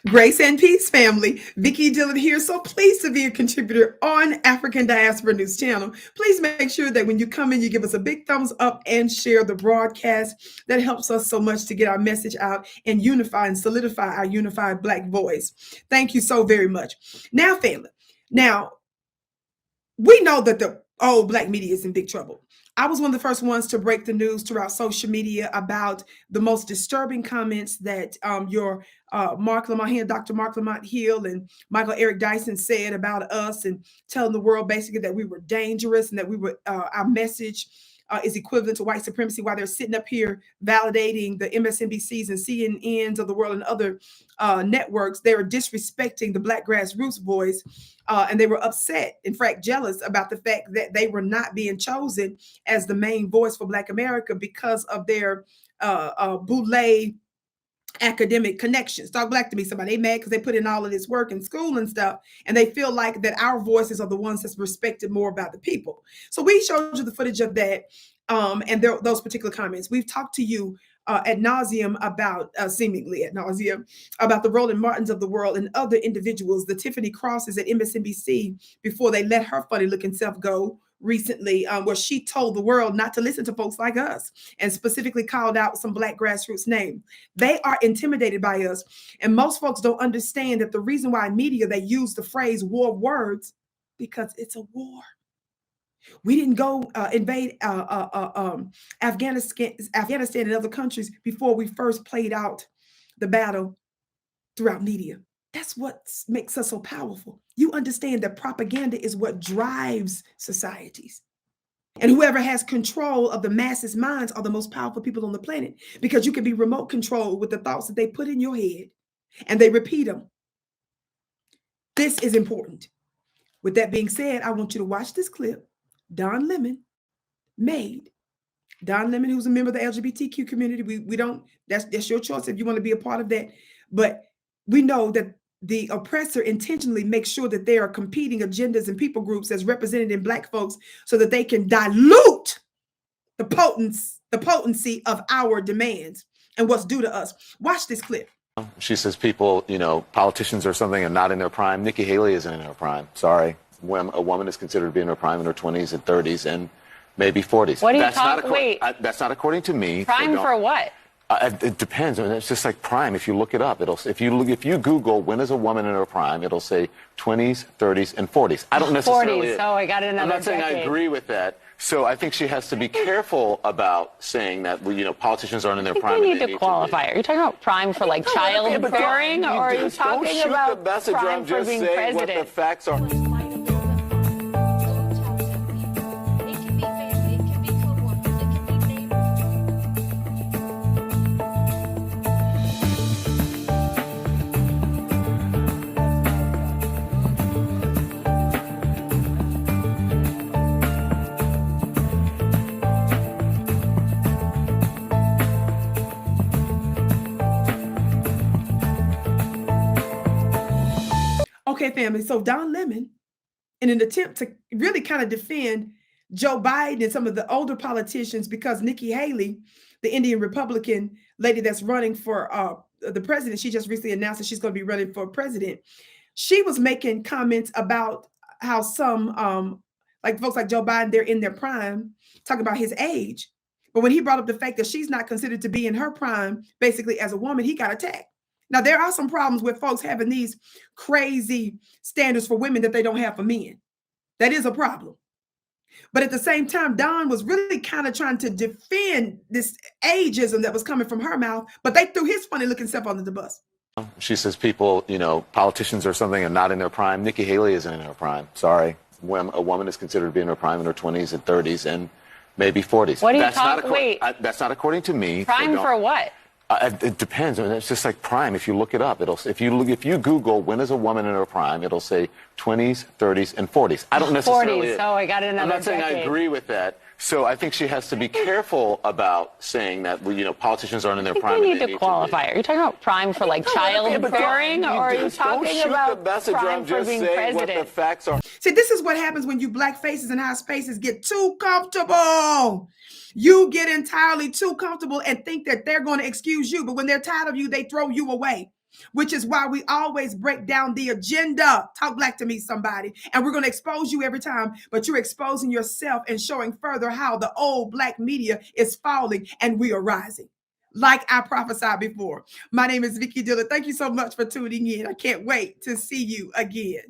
Grace and peace, family. Vicki Dillon here. So pleased to be a contributor on African Diaspora News Channel. Please make sure that when you come in, you give us a big thumbs up and share the broadcast. That helps us so much to get our message out and unify and solidify our unified Black voice. Thank you so very much. Now, family. Now, we know that the old Black media is in big trouble. I was one of the first ones to break the news throughout social media about the most disturbing comments that your Mark Lamont Hill, Dr. Mark Lamont Hill, and Michael Eric Dyson said about us, and telling the world basically that we were dangerous and that we were our message is equivalent to white supremacy, while they're sitting up here validating the MSNBCs and CNNs of the world and other networks. They were disrespecting the Black grassroots voice, and they were upset, in fact, jealous about the fact that they were not being chosen as the main voice for Black America because of their boule academic connections. Talk black to me, somebody. They mad because they put in all of this work in school and stuff, and they feel like that our voices are the ones that's respected more about the people. So we showed you the footage of that, and those particular comments. We've talked to you ad nauseum about, seemingly ad nauseum, about the Roland Martins of the world and other individuals, the Tiffany Crosses at MSNBC, before they let her funny looking self go recently, where she told the world not to listen to folks like us, and specifically called out some Black grassroots name. They are intimidated by us, and most folks don't understand that the reason why in media they use the phrase war of words, because it's a war. We didn't go invade Afghanistan and other countries before we first played out the battle throughout media. That's what makes us so powerful. You understand that propaganda is what drives societies. And whoever has control of the masses' minds are the most powerful people on the planet, because you can be remote controlled with the thoughts that they put in your head and they repeat them. This is important. With that being said, I want you to watch this clip Don Lemon made. Don Lemon, who's a member of the LGBTQ community. We don't, that's your choice if you want to be a part of that. But we know that the oppressor intentionally makes sure that there are competing agendas and people groups as represented in Black folks, so that they can dilute the potency of our demands and what's due to us. Watch this clip. She says people, politicians or something are not in their prime. Nikki Haley isn't in her prime. Sorry. When a woman is considered to be in her prime in her 20s and 30s and maybe 40s. What are you talking? Wait. That's not according to me. Prime for what? It depends. I mean, it's just like prime. If you look it up, if you Google when is a woman in her prime, it'll say 20s, 30s, and 40s. I don't necessarily. 40s. Oh, I got another. I'm not saying decade. I agree with that. So I think she has to be careful about saying that politicians aren't in their prime. You need to qualify. Are you talking about prime for like childbearing, or are you talking about prime for being president? What the facts are. Okay, family. So Don Lemon, in an attempt to really kind of defend Joe Biden and some of the older politicians, because Nikki Haley, the Indian Republican lady that's running for the president, she just recently announced that she's going to be running for president. She was making comments about how some, like folks like Joe Biden, they're in their prime, talking about his age. But when he brought up the fact that she's not considered to be in her prime, basically as a woman, he got attacked. Now, there are some problems with folks having these crazy standards for women that they don't have for men. That is a problem. But at the same time, Don was really kind of trying to defend this ageism that was coming from her mouth, but they threw his funny looking self under the bus. She says people, politicians or something are not in their prime. Nikki Haley isn't in her prime. Sorry. When a woman is considered to be in her prime in her 20s and 30s and maybe 40s. What are you talking? Wait. That's not according to me. Prime for what? It depends. I mean, it's just like prime. If you look it up, if you Google when is a woman in her prime, it'll say 20s, 30s, and 40s. I don't necessarily. 40s. Oh, I got another. I'm not saying decade. I agree with that. So I think she has to be careful about saying that politicians aren't in their prime. You need to qualify. Are you talking about prime for like childbearing, or are you talking about prime for being president? What the facts are. See, this is what happens when you Black faces and high spaces get too comfortable. You get entirely too comfortable and think that they're going to excuse you. But when they're tired of you, they throw you away. which is why we always break down the agenda. Talk black to me, somebody. And we're going to expose you every time, but you're exposing yourself and showing further how the old black media is falling and we are rising, like I prophesied before. My name is Vicki Dillard. Thank you so much for tuning in. I can't wait to see you again.